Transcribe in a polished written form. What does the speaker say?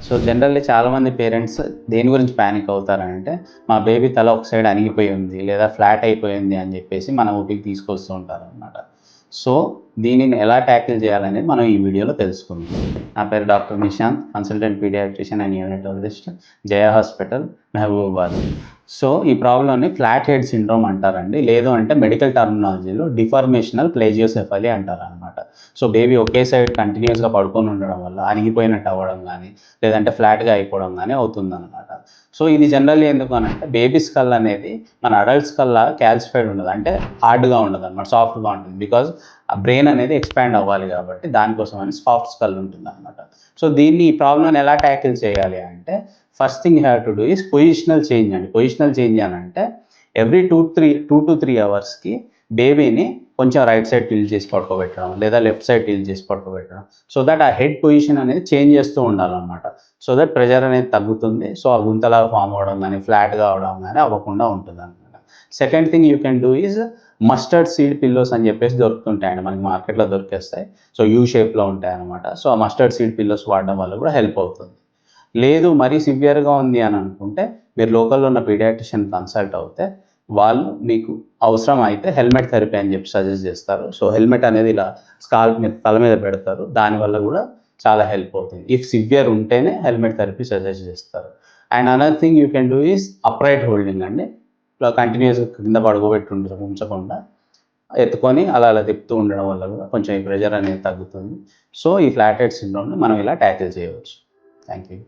So generally చాలామంది parents దేని గురించి ప్యానిక్ అవుతారంటే, మా బేబీ తల ఒక సైడ్ అణిగిపోయి ఉంది లేదా ఫ్లాట్ అయిపోయింది అని చెప్పేసి మన ఓపిక తీసుకొస్తూ ఉంటారనమాట. సో దీనిని ఎలా ట్యాకిల్ చేయాలనేది మనం ఈ వీడియోలో తెలుసుకుందాం. నా పేరు doctor Nishant, consultant paediatrician and neonatologist, Jaya hospital, Mahabubabad. So ఈ ప్రాబ్లమ్ని ఫ్లాట్ హెడ్ సిండ్రోమ్ అంటారండి, లేదు అంటే మెడికల్ టర్మినాలజీలో డిఫార్మేషనల్ ప్లేజియోసెఫాలీ అంటారనమాట. సో బేబీ ఒకే సైడ్ కంటిన్యూస్గా పడుకొని ఉండడం వల్ల అణిగిపోయినట్టు అవ్వడం కానీ, లేదంటే ఫ్లాట్గా అయిపోవడం కానీ అవుతుందన్నమాట. సో ఇది జనరల్లీ ఎందుకు అని అంటే, బేబీ స్కల్ అనేది మన అడల్ట్ స్కల్లా క్యాల్సిఫైడ్ ఉండదు, అంటే హార్డ్గా ఉండదు అనమాట, సాఫ్ట్గా ఉంటుంది. బికాజ్ ఆ బ్రెయిన్ అనేది ఎక్స్పాండ్ అవ్వాలి కాబట్టి దానికోసం అని సాఫ్ట్ స్కల్ ఉంటుంది అనమాట. సో దీన్ని ఈ ప్రాబ్లమ్ని ఎలా ట్యాకిల్ చేయాలి అంటే, first thing you have to do is positional change అండి. పొజిషనల్ చేంజ్ అని అంటే ఎవ్రీ 2 to 3 అవర్స్కి బేబీని కొంచెం రైట్ సైడ్ టిల్ట్ చేసి పడుకోబెట్టడం, లేదా లెఫ్ట్ సైడ్ టిల్ట్ చేసి పడుకోబెట్టడం. సో దట్ ఆ హెడ్ పొజిషన్ అనేది చేంజ్ చేస్తూ ఉండాలన్నమాట. సో దట్ ప్రెషర్ అనేది తగ్గుతుంది. సో ఆ గుంతలాగా ఫామ్ అవ్వడం కానీ, ఫ్లాట్గా అవడం కానీ అవ్వకుండా ఉంటుంది అనమాట. Second thing you can do is mustard seed pillows అని చెప్పేసి దొరుకుతుంటాయండి, మనకి మార్కెట్లో దొరికేస్తాయి. సో యూ షేప్లో ఉంటాయి అనమాట. సో ఆ మస్టర్డ్ సీడ్ పిల్లోస్ వాడడం వల్ల కూడా హెల్ప్ అవుతుంది. లేదు మరీ సివియర్గా ఉంది అని అనుకుంటే మీరు లోకల్లో ఉన్న పీడియాట్రిషియన్ కన్సల్ట్ అవుతే వాళ్ళు మీకు అవసరం అయితే హెల్మెట్ థెరపీ అని చెప్పి సజెస్ట్ చేస్తారు. సో హెల్మెట్ అనేది ఇలా స్కాల్ప్ మీద, తల మీద పెడతారు, దానివల్ల కూడా చాలా హెల్ప్ అవుతుంది. ఇఫ్ సివియర్ ఉంటేనే హెల్మెట్ థెరపీ సజెస్ట్ చేస్తారు. And another thing you can do is upright holding అండి. ఇలా కంటిన్యూస్గా కింద పడుకోబెట్టి ఉంచకుండా ఎత్తుకొని అలా అలా తిప్పుతూ ఉండడం వల్ల కూడా కొంచెం ఈ ప్రెషర్ అనేది తగ్గుతుంది. సో ఈ ఫ్లాట్ హెడ్ సిండ్రోమ్ని మనం ఇలా ట్యాకిల్ చేయవచ్చు. Thank you.